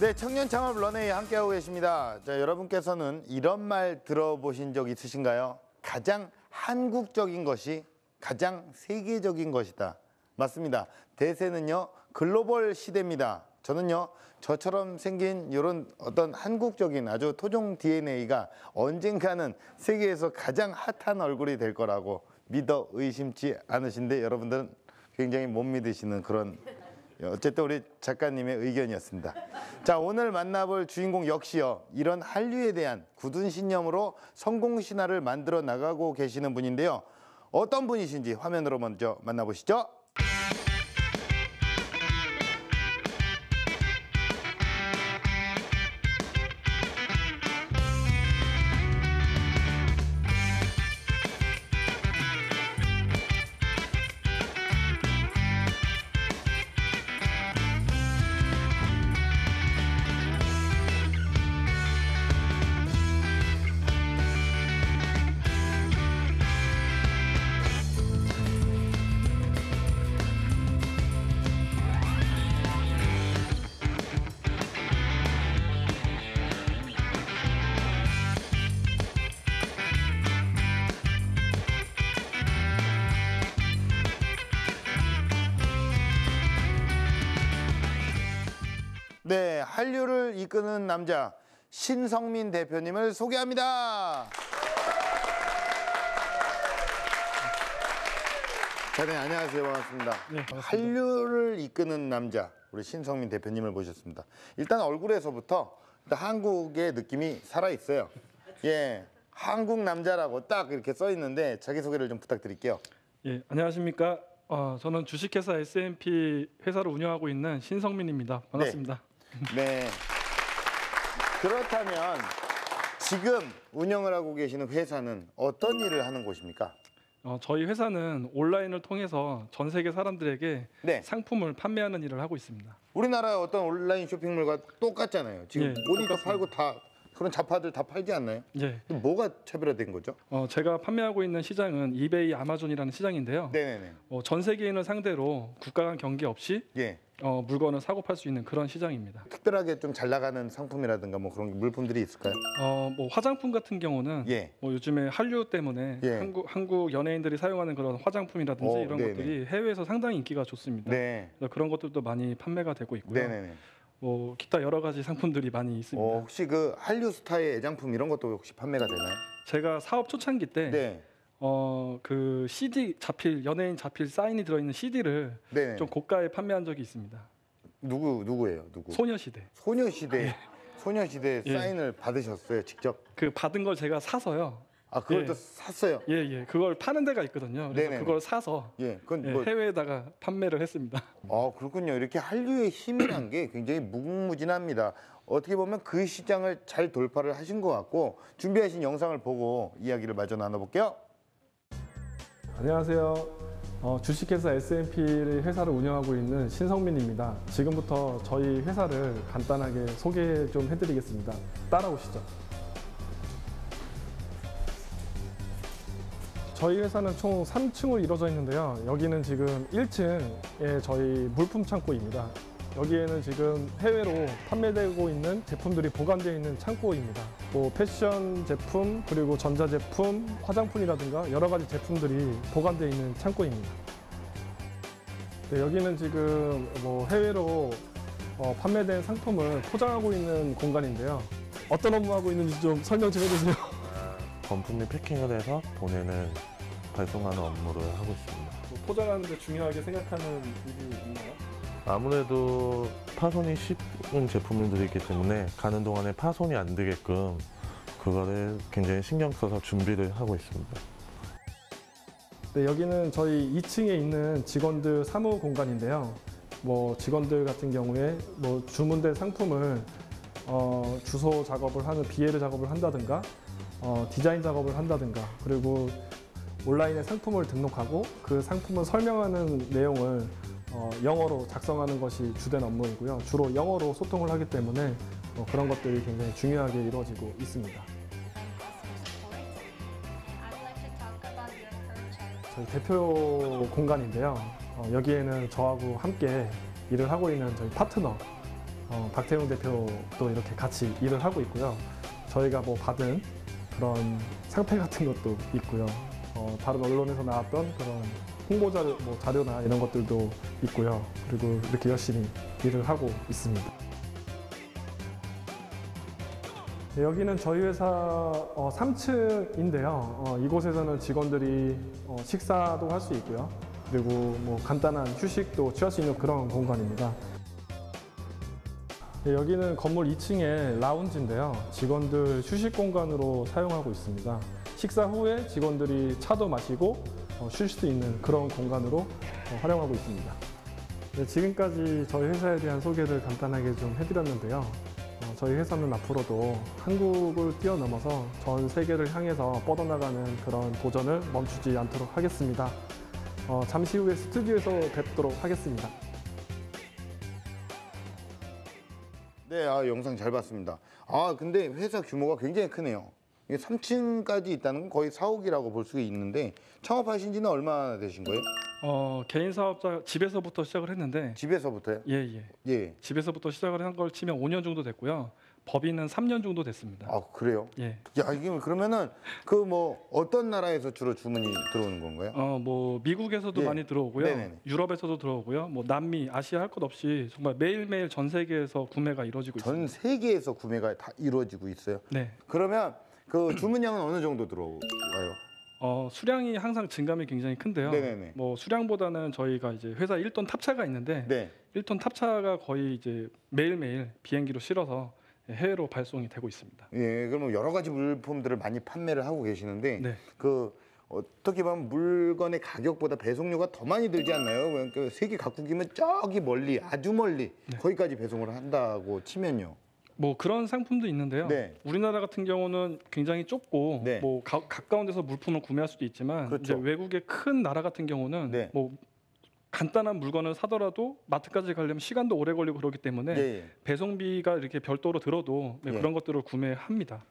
네, 청년 창업 런웨이 함께하고 계십니다. 자, 여러분께서는 이런 말 들어보신 적 있으신가요? 가장 한국적인 것이 가장 세계적인 것이다. 맞습니다. 대세는요, 글로벌 시대입니다. 저는요, 저처럼 생긴 이런 어떤 한국적인 아주 토종 DNA가 언젠가는 세계에서 가장 핫한 얼굴이 될 거라고 믿어 의심치 않으신데 여러분들은 굉장히 못 믿으시는 그런, 어쨌든 우리 작가님의 의견이었습니다. 자, 오늘 만나볼 주인공 역시요, 이런 한류에 대한 굳은 신념으로 성공 신화를 만들어 나가고 계시는 분인데요. 어떤 분이신지 화면으로 먼저 만나보시죠. 네, 한류를 이끄는 남자 신성민 대표님을 소개합니다. 네, 안녕하세요. 반갑습니다. 네, 반갑습니다. 한류를 이끄는 남자 우리 신성민 대표님을 모셨습니다. 일단 얼굴에서부터 한국의 느낌이 살아있어요. 예, 한국 남자라고 딱 이렇게 써 있는데 자기소개를 좀 부탁드릴게요. 예, 안녕하십니까. 저는 주식회사 S&P 회사를 운영하고 있는 신성민입니다. 반갑습니다. 네. 그렇다면 지금 운영을 하고 계시는 회사는 어떤 일을 하는 곳입니까? 저희 회사는 온라인을 통해서 전 세계 사람들에게 네. 상품을 판매하는 일을 하고 있습니다. 우리나라의 어떤 온라인 쇼핑몰과 똑같잖아요. 지금 예, 모니터 똑같습니다. 팔고 다 그런 잡화들 다 팔지 않나요? 예. 뭐가 차별화된 거죠? 제가 판매하고 있는 시장은 이베이, 아마존이라는 시장인데요. 네네네. 전 세계인을 상대로 국가 간 경계 없이 예. 물건을 사고 팔 수 있는 그런 시장입니다. 특별하게 좀 잘 나가는 상품이라든가 뭐 그런 물품들이 있을까요? 뭐 화장품 같은 경우는 예. 요즘에 한류 때문에 예. 한국 연예인들이 사용하는 그런 화장품이라든지 이런 네네. 것들이 해외에서 상당히 인기가 좋습니다. 네. 그래서 그런 것들도 많이 판매가 되고 있고요. 네네네. 기타 여러 가지 상품들이 많이 있습니다. 혹시 그 한류 스타의 애장품 이런 것도 혹시 판매가 되나요? 제가 사업 초창기 때 네. 그 CD 연예인 자필 사인이 들어있는 CD를 네. 좀 고가에 판매한 적이 있습니다. 누구예요? 누구? 소녀시대. 소녀시대. 소녀시대 예. 사인을 받으셨어요, 직접? 그 받은 걸 제가 사서요. 그걸 예. 또 샀어요? 예. 그걸 파는 데가 있거든요. 그래서 네네네. 그걸 사서 예. 그건 해외에다가 판매를 했습니다. 그렇군요. 이렇게 한류의 힘이란 게 굉장히 무궁무진합니다. 어떻게 보면 그 시장을 잘 돌파를 하신 것 같고 준비하신 영상을 보고 이야기를 마저 나눠볼게요. 안녕하세요. 주식회사 S&P 회사를 운영하고 있는 신성민입니다. 지금부터 저희 회사를 간단하게 소개 좀 해드리겠습니다. 따라오시죠. 저희 회사는 총 3층으로 이루어져 있는데요. 여기는 지금 1층에 저희 물품 창고입니다. 여기에는 지금 해외로 판매되고 있는 제품들이 보관되어 있는 창고입니다. 뭐 패션 제품, 그리고 전자제품, 화장품이라든가 여러 가지 제품들이 보관되어 있는 창고입니다. 네, 여기는 지금 뭐 해외로 판매된 상품을 포장하고 있는 공간인데요. 어떤 업무 하고 있는지 좀 설명 좀 해주세요. 범품 및 패킹을 해서 보내는 발송하는 업무를 하고 있습니다. 포장하는데 중요하게 생각하는 일이 있나요? 아무래도 파손이 쉬운 제품들이 있기 때문에 가는 동안에 파손이 안 되게끔 그거를 굉장히 신경 써서 준비를 하고 있습니다. 네, 여기는 저희 2층에 있는 직원들 사무 공간인데요. 뭐 직원들 같은 경우에 뭐 주문된 상품을 주소 작업을 하는 BL 작업을 한다든가 디자인 작업을 한다든가, 그리고 온라인에 상품을 등록하고 그 상품을 설명하는 내용을 영어로 작성하는 것이 주된 업무이고요. 주로 영어로 소통을 하기 때문에 그런 것들이 굉장히 중요하게 이루어지고 있습니다. 저희 대표 공간인데요. 여기에는 저하고 함께 일을 하고 있는 저희 파트너 박태용 대표도 이렇게 같이 일을 하고 있고요. 저희가 뭐 받은 그런 상패 같은 것도 있고요. 다른 언론에서 나왔던 그런 홍보 자료, 뭐 자료나 이런 것들도 있고요. 그리고 이렇게 열심히 일을 하고 있습니다. 네, 여기는 저희 회사 3층인데요. 이곳에서는 직원들이 식사도 할 수 있고요. 그리고 뭐 간단한 휴식도 취할 수 있는 그런 공간입니다. 네, 여기는 건물 2층의 라운지인데요. 직원들 휴식 공간으로 사용하고 있습니다. 식사 후에 직원들이 차도 마시고 쉴 수 있는 그런 공간으로 활용하고 있습니다. 네, 지금까지 저희 회사에 대한 소개를 간단하게 좀 해드렸는데요. 저희 회사는 앞으로도 한국을 뛰어넘어서 전 세계를 향해서 뻗어나가는 그런 도전을 멈추지 않도록 하겠습니다. 잠시 후에 스튜디오에서 뵙도록 하겠습니다. 네, 영상 잘 봤습니다. 근데 회사 규모가 굉장히 크네요. 이게 3층까지 있다는 건 거의 사옥이라고 볼 수 있는데 창업하신 지는 얼마나 되신 거예요? 개인 사업자 집에서부터 시작을 했는데 집에서부터요? 예. 집에서부터 시작을 한 걸 치면 5년 정도 됐고요. 법인은 3년 정도 됐습니다. 그래요? 예. 야, 이게 그러면은 어떤 나라에서 주로 주문이 들어오는 건가요? 뭐 미국에서도 예. 많이 들어오고요. 네네네. 유럽에서도 들어오고요. 뭐 남미, 아시아 할 것 없이 정말 매일매일 전 세계에서 구매가 이루어지고 전 있습니다. 세계에서 구매가 다 이루어지고 있어요. 네. 그러면 그 주문량은 어느 정도 들어와요? 수량이 항상 증감이 굉장히 큰데요. 네네네. 뭐 수량보다는 저희가 이제 회사 1톤 탑차가 있는데 네. 1톤 탑차가 거의 이제 매일매일 비행기로 실어서 해외로 발송이 되고 있습니다. 예, 그러면 여러 가지 물품들을 많이 판매를 하고 계시는데 네. 어떻게 보면 물건의 가격보다 배송료가 더 많이 들지 않나요? 그러니까 세계 각국이면 저기 멀리, 아주 멀리 거기까지 배송을 한다고 치면요. 뭐 그런 상품도 있는데요. 네. 우리나라 같은 경우는 굉장히 좁고 네. 뭐 가까운 데서 물품을 구매할 수도 있지만 그렇죠. 이제 외국의 큰 나라 같은 경우는 네. 뭐 간단한 물건을 사더라도 마트까지 가려면 시간도 오래 걸리고 그렇기 때문에 예. 배송비가 이렇게 별도로 들어도 예. 그런 것들을 구매합니다.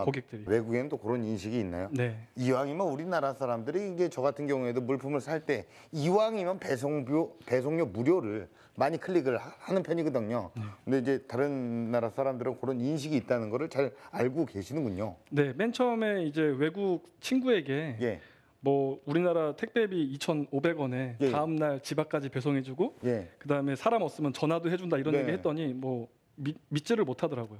고객들이. 외국에는 또 그런 인식이 있나요? 네. 이왕이면 우리나라 사람들이 이게 저 같은 경우에도 물품을 살 때 이왕이면 배송료 무료를 많이 클릭을 하는 편이거든요. 근데 이제 다른 나라 사람들은 그런 인식이 있다는 거를 잘 알고 계시는군요. 네, 맨 처음에 이제 외국 친구에게 예. 뭐 우리나라 택배비 2,500원에 예. 다음 날 집 앞까지 배송해주고 예. 그다음에 사람 없으면 전화도 해준다 이런 네. 얘기 했더니 뭐 믿지를 못하더라고요.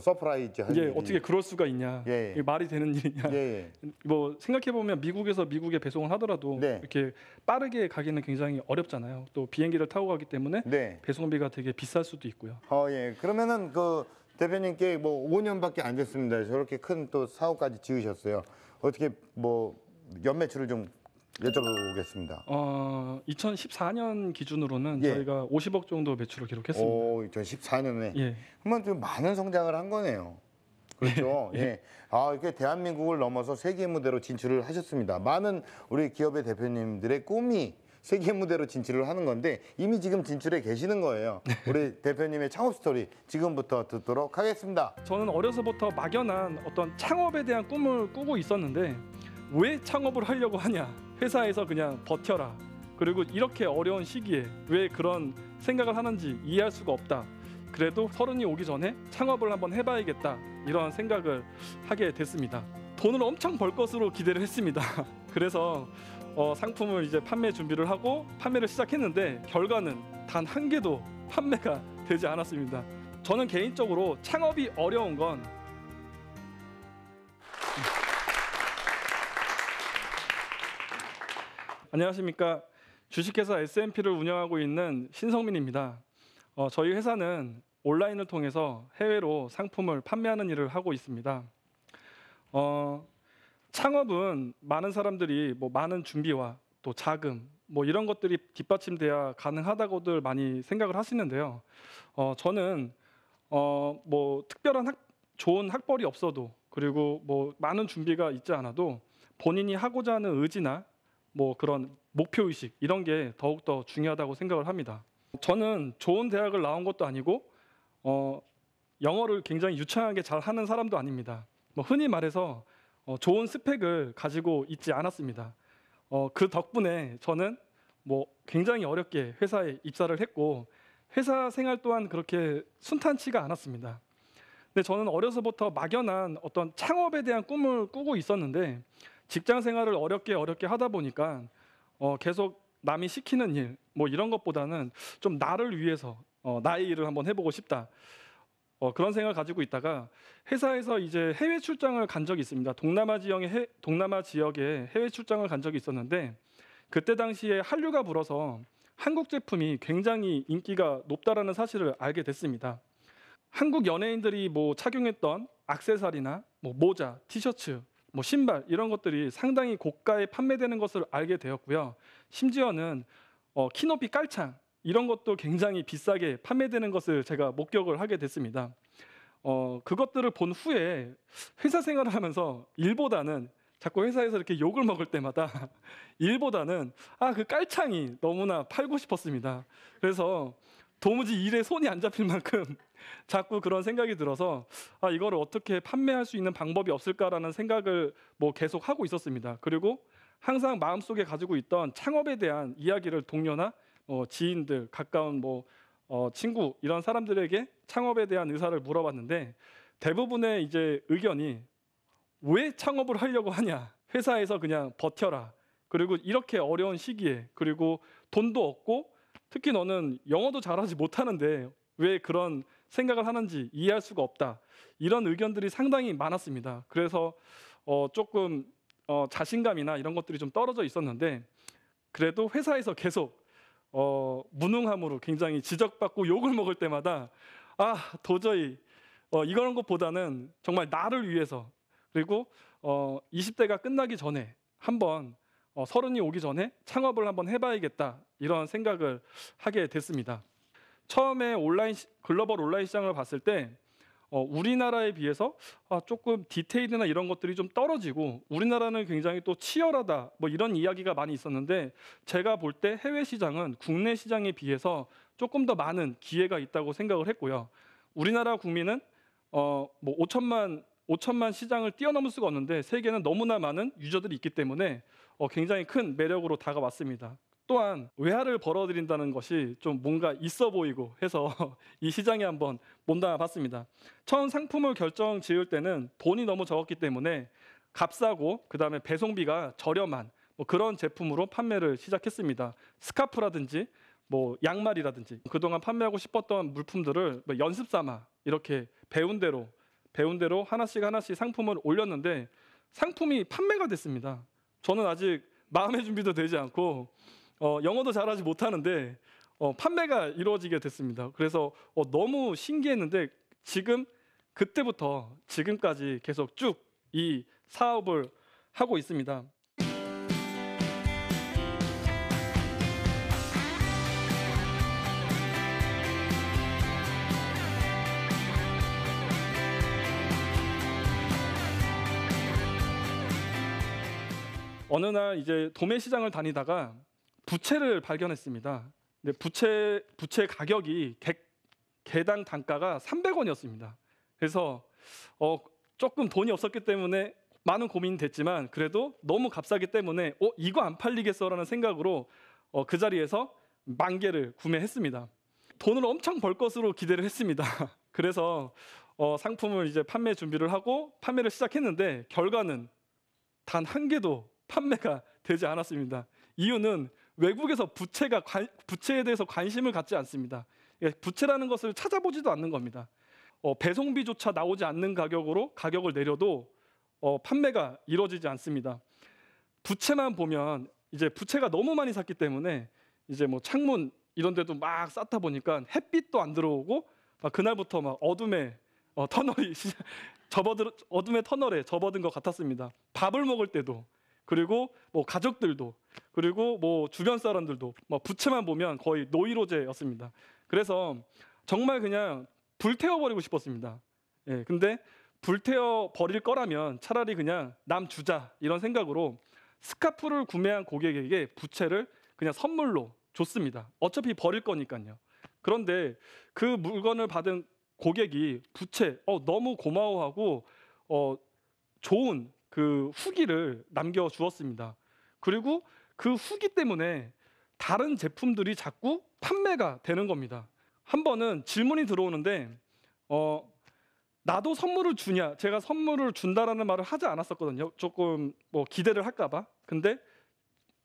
서프라이즈 한 이게 일이. 어떻게 그럴 수가 있냐? 예. 이게 말이 되는 일이냐? 예. 뭐 생각해 보면 미국에서 미국에 배송을 하더라도 네. 이렇게 빠르게 가기는 굉장히 어렵잖아요. 또 비행기를 타고 가기 때문에 네. 배송비가 되게 비쌀 수도 있고요. 예. 그러면은 그 대표님께 뭐 5년밖에 안 됐습니다. 저렇게 큰 또 사업까지 지으셨어요. 어떻게 뭐 연매출을 좀 여쭤보겠습니다. 2014년 기준으로는 예. 저희가 50억 정도 매출을 기록했습니다. 2014년에. 예. 그러면 좀 많은 성장을 한 거네요. 그렇죠. 예. 이렇게 대한민국을 넘어서 세계 무대로 진출을 하셨습니다. 많은 우리 기업의 대표님들의 꿈이 세계 무대로 진출을 하는 건데 이미 지금 진출해 계시는 거예요. 우리 대표님의 창업 스토리 지금부터 듣도록 하겠습니다. 저는 어려서부터 막연한 어떤 창업에 대한 꿈을 꾸고 있었는데 왜 창업을 하려고 하냐? 회사에서 그냥 버텨라. 그리고 이렇게 어려운 시기에 왜 그런 생각을 하는지 이해할 수가 없다. 그래도 30이 오기 전에 창업을 한번 해봐야겠다. 이런 생각을 하게 됐습니다. 돈을 엄청 벌 것으로 기대를 했습니다. 그래서 상품을 이제 판매 준비를 하고 판매를 시작했는데 결과는 단 한 개도 판매가 되지 않았습니다. 저는 개인적으로 창업이 어려운 건 안녕하십니까. 주식회사 S&P를 운영하고 있는 신성민입니다. 저희 회사는 온라인을 통해서 해외로 상품을 판매하는 일을 하고 있습니다. 창업은 많은 사람들이 뭐 많은 준비와 또 자금 뭐 이런 것들이 뒷받침돼야 가능하다고들 많이 생각을 하시는데요. 저는 뭐 특별한 좋은 학벌이 없어도 그리고 뭐 많은 준비가 있지 않아도 본인이 하고자 하는 의지나 뭐 그런 목표 의식 이런 게 더욱더 중요하다고 생각을 합니다. 저는 좋은 대학을 나온 것도 아니고 영어를 굉장히 유창하게 잘 하는 사람도 아닙니다. 뭐 흔히 말해서 좋은 스펙을 가지고 있지 않았습니다. 그 덕분에 저는 뭐 굉장히 어렵게 회사에 입사를 했고 회사 생활 또한 그렇게 순탄치가 않았습니다. 근데 저는 어려서부터 막연한 어떤 창업에 대한 꿈을 꾸고 있었는데 직장 생활을 어렵게 하다 보니까 계속 남이 시키는 일 뭐 이런 것보다는 좀 나를 위해서 나의 일을 한번 해보고 싶다. 그런 생각을 가지고 있다가 회사에서 이제 해외 출장을 간 적이 있습니다. 동남아 지역에 해외 출장을 간 적이 있었는데 그때 당시에 한류가 불어서 한국 제품이 굉장히 인기가 높다라는 사실을 알게 됐습니다. 한국 연예인들이 뭐 착용했던 액세서리나 뭐 모자, 티셔츠, 뭐 신발 이런 것들이 상당히 고가에 판매되는 것을 알게 되었고요. 심지어는 키높이 깔창 이런 것도 굉장히 비싸게 판매되는 것을 제가 목격을 하게 됐습니다. 그것들을 본 후에 회사 생활을 하면서 일보다는 자꾸 회사에서 이렇게 욕을 먹을 때마다 일보다는 그 깔창이 너무나 팔고 싶었습니다. 그래서 도무지 일에 손이 안 잡힐 만큼 자꾸 그런 생각이 들어서 이거를 어떻게 판매할 수 있는 방법이 없을까라는 생각을 뭐 계속 하고 있었습니다. 그리고 항상 마음속에 가지고 있던 창업에 대한 이야기를 동료나 지인들, 가까운 친구 이런 사람들에게 창업에 대한 의사를 물어봤는데 대부분의 이제 의견이 왜 창업을 하려고 하냐? 회사에서 그냥 버텨라. 그리고 이렇게 어려운 시기에 그리고 돈도 없고 특히 너는 영어도 잘하지 못하는데 왜 그런 생각을 하는지 이해할 수가 없다. 이런 의견들이 상당히 많았습니다. 그래서 조금 자신감이나 이런 것들이 좀 떨어져 있었는데 그래도 회사에서 계속 무능함으로 굉장히 지적받고 욕을 먹을 때마다 도저히 이런 것보다는 정말 나를 위해서 그리고 20대가 끝나기 전에 한번 30이 오기 전에 창업을 한번 해봐야겠다 이런 생각을 하게 됐습니다. 처음에 글로벌 온라인 시장을 봤을 때 우리나라에 비해서 조금 디테일이나 이런 것들이 좀 떨어지고 우리나라는 굉장히 또 치열하다 뭐 이런 이야기가 많이 있었는데 제가 볼 때 해외 시장은 국내 시장에 비해서 조금 더 많은 기회가 있다고 생각을 했고요. 우리나라 국민은 뭐 5천만 시장을 뛰어넘을 수가 없는데 세계는 너무나 많은 유저들이 있기 때문에 굉장히 큰 매력으로 다가왔습니다. 또한 외화를 벌어들인다는 것이 좀 뭔가 있어 보이고 해서 이 시장에 한번 몸담아 봤습니다. 처음 상품을 결정 지을 때는 돈이 너무 적었기 때문에 값싸고 그다음에 배송비가 저렴한 그런 제품으로 판매를 시작했습니다. 스카프라든지 뭐 양말이라든지 그동안 판매하고 싶었던 물품들을 연습 삼아 이렇게 배운 대로 하나씩 상품을 올렸는데 상품이 판매가 됐습니다. 저는 아직 마음의 준비도 되지 않고 영어도 잘하지 못하는데 판매가 이루어지게 됐습니다. 그래서 너무 신기했는데 지금 그때부터 지금까지 계속 쭉 이 사업을 하고 있습니다. 어느 날 이제 도매 시장을 다니다가 부채를 발견했습니다. 근데 부채 가격이 개당 단가가 300원이었습니다. 그래서 조금 돈이 없었기 때문에 많은 고민이 됐지만 그래도 너무 값싸기 때문에 이거 안 팔리겠어라는 생각으로 그 자리에서 10,000개를 구매했습니다. 돈을 엄청 벌 것으로 기대를 했습니다. 그래서 상품을 이제 판매 준비를 하고 판매를 시작했는데 결과는 단 한 개도 판매가 되지 않았습니다. 이유는 외국에서 부채에 대해서 관심을 갖지 않습니다. 부채라는 것을 찾아보지도 않는 겁니다. 배송비조차 나오지 않는 가격으로 가격을 내려도 판매가 이루어지지 않습니다. 부채만 보면 이제 부채가 너무 많이 샀기 때문에 이제 뭐 창문 이런 데도 막 쌓다 보니까 햇빛도 안 들어오고 그날부터 막 어둠의 터널에 접어든 것 같았습니다. 밥을 먹을 때도 그리고 뭐 가족들도 그리고 뭐 주변 사람들도 부채만 보면 거의 노이로제였습니다. 그래서 정말 그냥 불태워버리고 싶었습니다. 근데 불태워 버릴 거라면 차라리 그냥 남 주자 이런 생각으로 스카프를 구매한 고객에게 부채를 그냥 선물로 줬습니다. 어차피 버릴 거니까요. 그런데 그 물건을 받은 고객이 부채 너무 고마워하고 좋은 그 후기를 남겨주었습니다. 그리고 그 후기 때문에 다른 제품들이 자꾸 판매가 되는 겁니다. 한 번은 질문이 들어오는데 나도 선물을 주냐? 제가 선물을 준다라는 말을 하지 않았었거든요. 조금 뭐 기대를 할까봐. 근데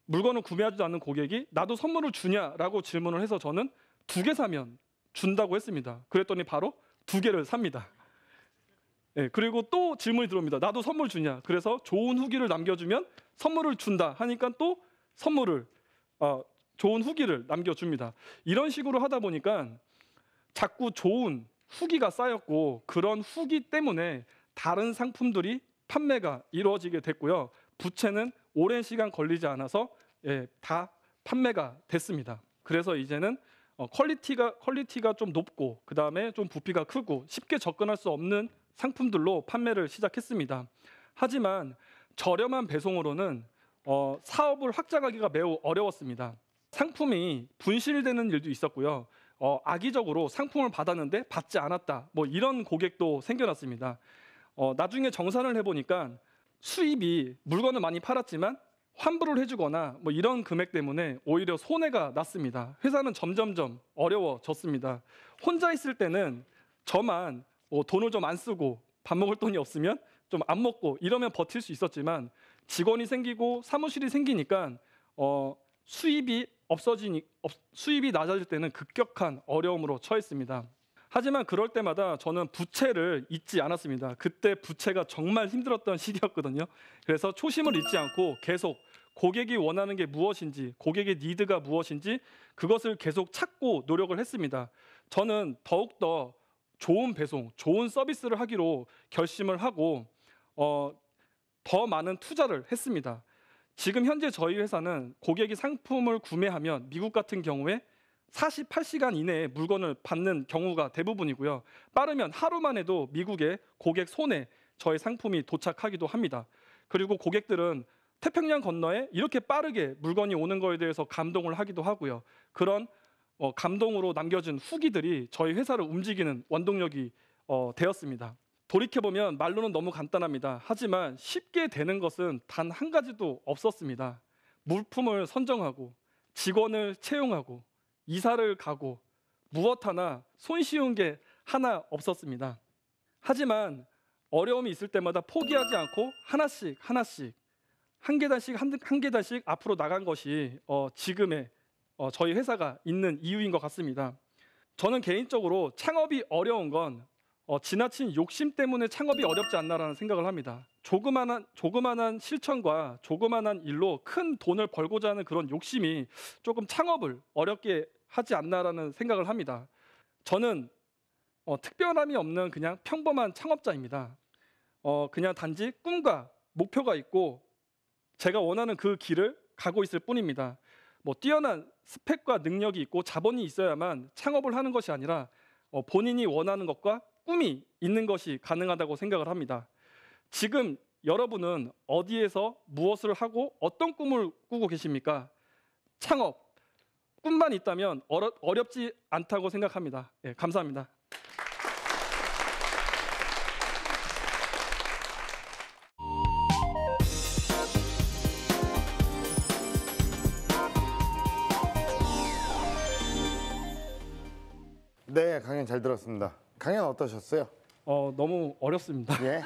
물건을 구매하지도 않는 고객이 나도 선물을 주냐라고 질문을 해서 저는 2개 사면 준다고 했습니다. 그랬더니 바로 2개를 삽니다. 네, 그리고 또 질문이 들어옵니다. 나도 선물 주냐? 그래서 좋은 후기를 남겨주면 선물을 준다 하니까 또 선물을 좋은 후기를 남겨줍니다. 이런 식으로 하다 보니까 자꾸 좋은 후기가 쌓였고 그런 후기 때문에 다른 상품들이 판매가 이루어지게 됐고요. 부채는 오랜 시간 걸리지 않아서 다 판매가 됐습니다. 그래서 이제는 퀄리티가 좀 높고 그 다음에 좀 부피가 크고 쉽게 접근할 수 없는 상품들로 판매를 시작했습니다. 하지만 저렴한 배송으로는 사업을 확장하기가 매우 어려웠습니다. 상품이 분실되는 일도 있었고요. 악의적으로 상품을 받았는데 받지 않았다. 뭐 이런 고객도 생겨났습니다. 나중에 정산을 해보니까 수입이 물건을 많이 팔았지만 환불을 해주거나 뭐 이런 금액 때문에 오히려 손해가 났습니다. 회사는 점점점 어려워졌습니다. 혼자 있을 때는 저만 돈을 좀 안 쓰고 밥 먹을 돈이 없으면 좀 안 먹고 이러면 버틸 수 있었지만 직원이 생기고 사무실이 생기니까 수입이 낮아질 때는 급격한 어려움으로 처했습니다. 하지만 그럴 때마다 저는 부채를 잊지 않았습니다. 그때 부채가 정말 힘들었던 시기였거든요. 그래서 초심을 잊지 않고 계속 고객이 원하는 게 무엇인지, 고객의 니드가 무엇인지 그것을 계속 찾고 노력을 했습니다. 저는 더욱더 좋은 배송, 좋은 서비스를 하기로 결심을 하고 더 많은 투자를 했습니다. 지금 현재 저희 회사는 고객이 상품을 구매하면 미국 같은 경우에 48시간 이내에 물건을 받는 경우가 대부분이고요. 빠르면 하루만 해도 미국의 고객 손에 저희 상품이 도착하기도 합니다. 그리고 고객들은 태평양 건너에 이렇게 빠르게 물건이 오는 거에 대해서 감동을 하기도 하고요. 그런 감동으로 남겨진 후기들이 저희 회사를 움직이는 원동력이 되었습니다. 돌이켜보면 말로는 너무 간단합니다. 하지만 쉽게 되는 것은 단 한 가지도 없었습니다. 물품을 선정하고 직원을 채용하고 이사를 가고 무엇 하나 손쉬운 게 하나 없었습니다. 하지만 어려움이 있을 때마다 포기하지 않고 하나씩 한 계단씩 앞으로 나간 것이 지금의 저희 회사가 있는 이유인 것 같습니다. 저는 개인적으로 창업이 어려운 건 지나친 욕심 때문에 창업이 어렵지 않나라는 생각을 합니다. 조그만한 실천과 조그만한 일로 큰 돈을 벌고자 하는 그런 욕심이 조금 창업을 어렵게 하지 않나라는 생각을 합니다. 저는 특별함이 없는 그냥 평범한 창업자입니다. 그냥 단지 꿈과 목표가 있고 제가 원하는 그 길을 가고 있을 뿐입니다. 뭐 뛰어난 스펙과 능력이 있고 자본이 있어야만 창업을 하는 것이 아니라 본인이 원하는 것과 꿈이 있는 것이 가능하다고 생각을 합니다. 지금 여러분은 어디에서 무엇을 하고 어떤 꿈을 꾸고 계십니까? 창업, 꿈만 있다면 어렵지 않다고 생각합니다. 예, 감사합니다. 네, 강연 잘 들었습니다. 강연 어떠셨어요? 너무 어렵습니다. 예.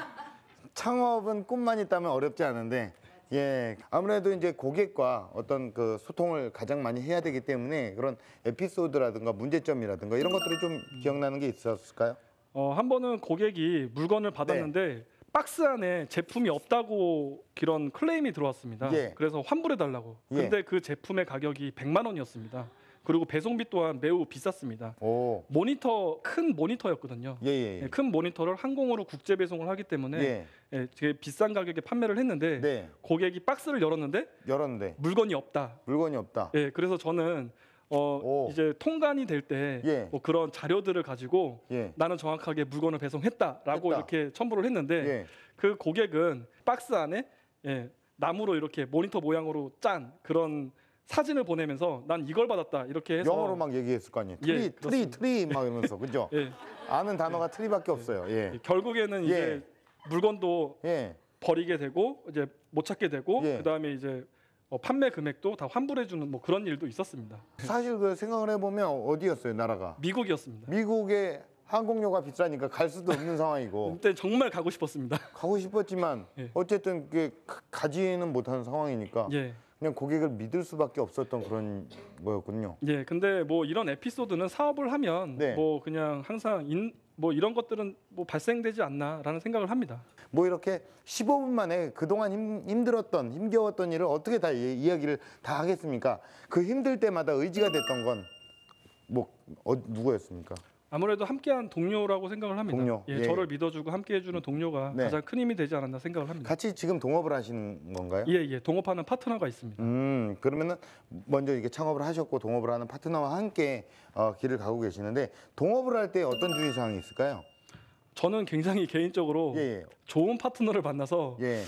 창업은 꿈만 있다면 어렵지 않은데, 예, 아무래도 이제 고객과 어떤 그 소통을 가장 많이 해야 되기 때문에 그런 에피소드라든가 문제점이라든가 이런 것들이 좀 기억나는 게 있었을까요? 한 번은 고객이 물건을 받았는데 박스 안에 제품이 없다고 그런 클레임이 들어왔습니다. 예. 그래서 환불해달라고. 예. 근데 그 제품의 가격이 100만 원이었습니다. 그리고 배송비 또한 매우 비쌌습니다. 오, 큰 모니터였거든요. 예. 큰 모니터를 항공으로 국제 배송을 하기 때문에 예. 되게 비싼 가격에 판매를 했는데 네. 고객이 박스를 열었는데 물건이 없다. 물건이 없다. 예, 그래서 저는 이제 통관이 될 때 예. 뭐 그런 자료들을 가지고 예. 나는 정확하게 물건을 배송했다라고 했다. 이렇게 첨부를 했는데 예. 그 고객은 박스 안에 나무로 이렇게 모니터 모양으로 짠 그런 사진을 보내면서 난 이걸 받았다 이렇게 해서 영어로 막 얘기했을 거 아니에요. 예, 트리 막 이러면서 그죠? 예, 아는 단어가 트리밖에 없어요. 예. 결국에는 이제 물건도 예. 버리게 되고 이제 못 찾게 되고 예. 그다음에 이제 판매 금액도 다 환불해주는 뭐 그런 일도 있었습니다. 사실 그 생각을 해보면 어디였어요, 나라가? 미국이었습니다. 미국에 항공료가 비싸니까 갈 수도 없는 상황이고 그때 정말 가고 싶었습니다. 가고 싶었지만 예. 어쨌든 그게 가지는 못하는 상황이니까 예. 그냥 고객을 믿을 수밖에 없었던 그런 거였군요. 예, 근데 뭐 이런 에피소드는 사업을 하면 네. 뭐 그냥 항상 뭐 이런 것들은 뭐 발생되지 않나라는 생각을 합니다. 뭐 이렇게 15분 만에 그동안 힘들었던 힘겨웠던 일을 어떻게 다 이야기를 다 하겠습니까? 그 힘들 때마다 의지가 됐던 건 뭐 누구였습니까? 아무래도 함께한 동료라고 생각을 합니다. 동료, 예, 예. 저를 믿어주고 함께해주는 동료가 네. 가장 큰 힘이 되지 않았나 생각을 합니다. 같이 지금 동업을 하시는 건가요? 예, 예, 동업하는 파트너가 있습니다. 그러면은 먼저 이게 창업을 하셨고 동업을 하는 파트너와 함께 길을 가고 계시는데 동업을 할 때 어떤 주의사항이 있을까요? 저는 굉장히 개인적으로 예, 좋은 파트너를 만나서 예,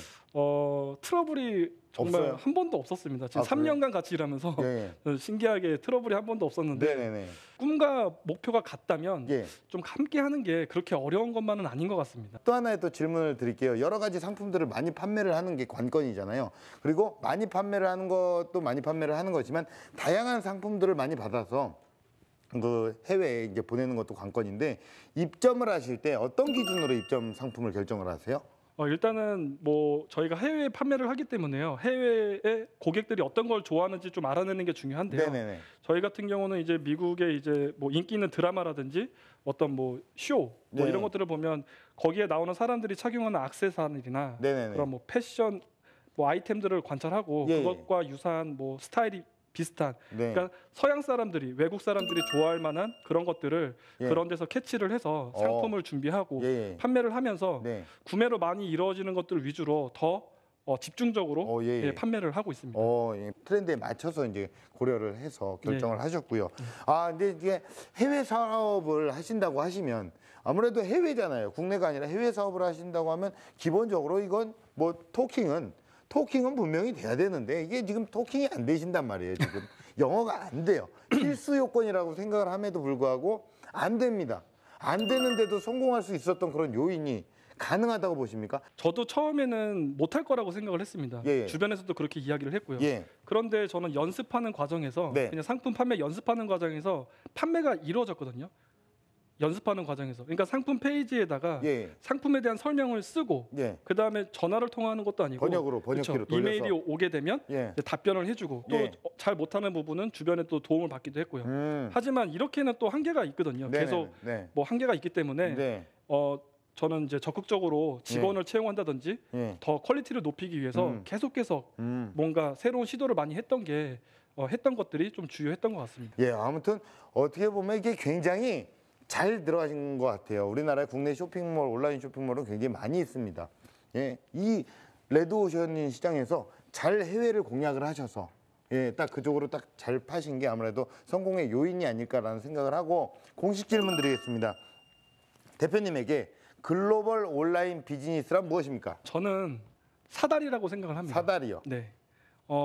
트러블이 정말 없어요? 한 번도 없었습니다. 지금 아, 그래요? 3년간 같이 일하면서 예, 저는 신기하게 트러블이 한 번도 없었는데 네네네, 꿈과 목표가 같다면 예. 좀 함께하는 게 그렇게 어려운 것만은 아닌 것 같습니다. 또 하나의 또 질문을 드릴게요. 여러 가지 상품들을 많이 판매를 하는 게 관건이잖아요. 그리고 많이 판매를 하는 것도 많이 판매를 하는 거지만 다양한 상품들을 많이 받아서 그 해외에 이제 보내는 것도 관건인데 입점을 하실 때 어떤 기준으로 입점 상품을 결정을 하세요? 일단은 뭐 저희가 해외에 판매를 하기 때문에요. 해외의 고객들이 어떤 걸 좋아하는지 좀 알아내는 게 중요한데요. 네네네. 저희 같은 경우는 이제 미국의 이제 뭐 인기 있는 드라마라든지 어떤 뭐 쇼 뭐 네. 이런 것들을 보면 거기에 나오는 사람들이 착용하는 액세서리나 네네네. 그런 뭐 패션 뭐 아이템들을 관찰하고 예, 예. 그것과 유사한 뭐 스타일이 비슷한 네. 그러니까 서양 사람들이 외국 사람들이 좋아할 만한 그런 것들을 예. 그런 데서 캐치를 해서 상품을 준비하고 예, 예. 판매를 하면서 네. 구매로 많이 이루어지는 것들 위주로 더 집중적으로 예, 예. 예, 판매를 하고 있습니다. 예. 트렌드에 맞춰서 이제 고려를 해서 결정을 네. 하셨고요. 근데 이게 해외 사업을 하신다고 하시면 아무래도 해외잖아요. 국내가 아니라 해외 사업을 하신다고 하면 기본적으로 이건 뭐 토킹은 분명히 돼야 되는데 이게 지금 토킹이 안 되신단 말이에요. 지금 영어가 안 돼요. 필수 요건이라고 생각을 함에도 불구하고 안 됩니다. 안 되는데도 성공할 수 있었던 그런 요인이 가능하다고 보십니까? 저도 처음에는 못할 거라고 생각을 했습니다. 예, 예. 주변에서도 그렇게 이야기를 했고요. 예. 그런데 저는 연습하는 과정에서 네. 그냥 상품 판매 연습하는 과정에서 판매가 이루어졌거든요. 연습하는 과정에서. 그러니까 상품 페이지에다가 예. 상품에 대한 설명을 쓰고 예. 그다음에 전화를 통화하는 것도 아니고 번역기로 그쵸? 돌려서. 이메일이 오게 되면 예. 이제 답변을 해주고 또 예. 잘 못하는 부분은 주변에 또 도움을 받기도 했고요. 음. 하지만 이렇게는 또 한계가 있거든요. 네네네. 계속 네. 뭐 한계가 있기 때문에 네. 저는 이제 적극적으로 직원을 채용한다든지 예. 더 퀄리티를 높이기 위해서 계속해서 뭔가 새로운 시도를 많이 했던 것들이 좀 주요했던 것 같습니다. 예, 아무튼 어떻게 보면 이게 굉장히 잘 들어가신 것 같아요. 우리나라의 국내 쇼핑몰, 온라인 쇼핑몰은 굉장히 많이 있습니다. 예, 이 레드오션 시장에서 잘 해외를 공략을 하셔서 예, 딱 그쪽으로 딱 잘 파신 게 아무래도 성공의 요인이 아닐까라는 생각을 하고 공식 질문 드리겠습니다. 대표님에게 글로벌 온라인 비즈니스란 무엇입니까? 저는 사다리라고 생각을 합니다. 사다리요. 네.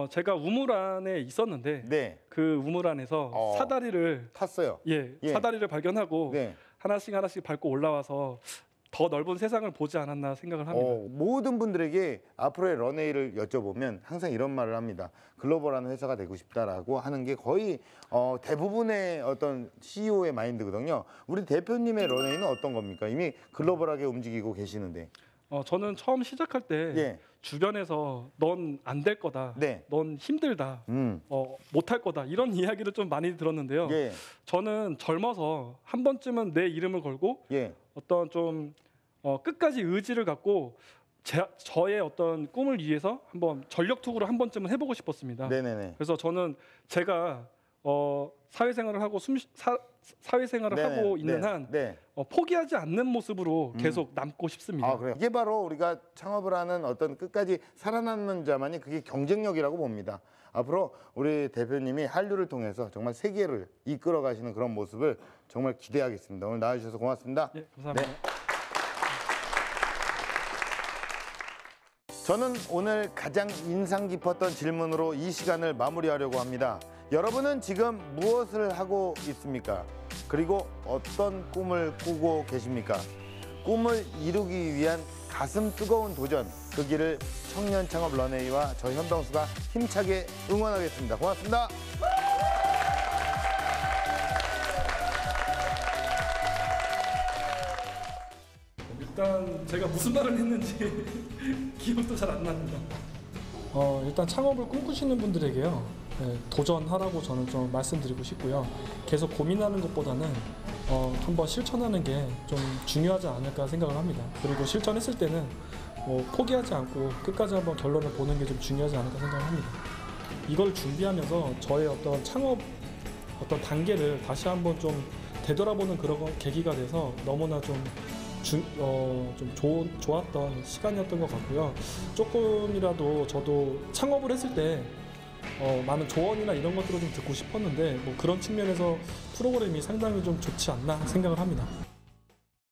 제가 우물안에 있었는데 네, 그 우물안에서 사다리를 탔어요. 예, 예. 사다리를 발견하고 네. 하나씩 밟고 올라와서 더 넓은 세상을 보지 않았나 생각을 합니다. 모든 분들에게 앞으로의 런웨이를 여쭤보면 항상 이런 말을 합니다. 글로벌한 회사가 되고 싶다라고 하는 게 거의 대부분의 어떤 CEO의 마인드거든요. 우리 대표님의 런웨이는 어떤 겁니까? 이미 글로벌하게 움직이고 계시는데. 저는 처음 시작할 때 예. 주변에서 넌 안 될 거다, 네. 넌 힘들다, 못할 거다 이런 이야기를 좀 많이 들었는데요. 예. 저는 젊어서 한 번쯤은 내 이름을 걸고 예. 어떤 좀 끝까지 의지를 갖고 저의 어떤 꿈을 위해서 한번 전력투구를 한 번쯤은 해보고 싶었습니다. 네네네. 그래서 저는 제가 사회생활을 하고 사회생활을 네네. 하고 있는 네. 한 네. 포기하지 않는 모습으로 계속 남고 싶습니다. 그래요. 이게 바로 우리가 창업을 하는 어떤 끝까지 살아남는 자만이 그게 경쟁력이라고 봅니다. 앞으로 우리 대표님이 한류를 통해서 정말 세계를 이끌어 가시는 그런 모습을 정말 기대하겠습니다. 오늘 나와주셔서 고맙습니다. 네, 감사합니다. 네. 저는 오늘 가장 인상 깊었던 질문으로 이 시간을 마무리하려고 합니다. 여러분은 지금 무엇을 하고 있습니까? 그리고 어떤 꿈을 꾸고 계십니까? 꿈을 이루기 위한 가슴 뜨거운 도전, 그 길을 청년 창업 런웨이와 저 현병수가 힘차게 응원하겠습니다. 고맙습니다. 일단 제가 무슨 말을 했는지 기억도 잘 안 납니다. 일단 창업을 꿈꾸시는 분들에게요, 도전하라고 저는 좀 말씀드리고 싶고요. 계속 고민하는 것보다는 한번 실천하는 게 좀 중요하지 않을까 생각을 합니다. 그리고 실천했을 때는 포기하지 않고 끝까지 한번 결론을 보는 게 좀 중요하지 않을까 생각을 합니다. 이걸 준비하면서 저의 어떤 창업 어떤 단계를 다시 한번 좀 되돌아보는 그런 계기가 돼서 너무나 좀 좋았던 시간이었던 것 같고요. 조금이라도 저도 창업을 했을 때 많은 조언이나 이런 것들을 좀 듣고 싶었는데 그런 측면에서 프로그램이 상당히 좀 좋지 않나 생각을 합니다.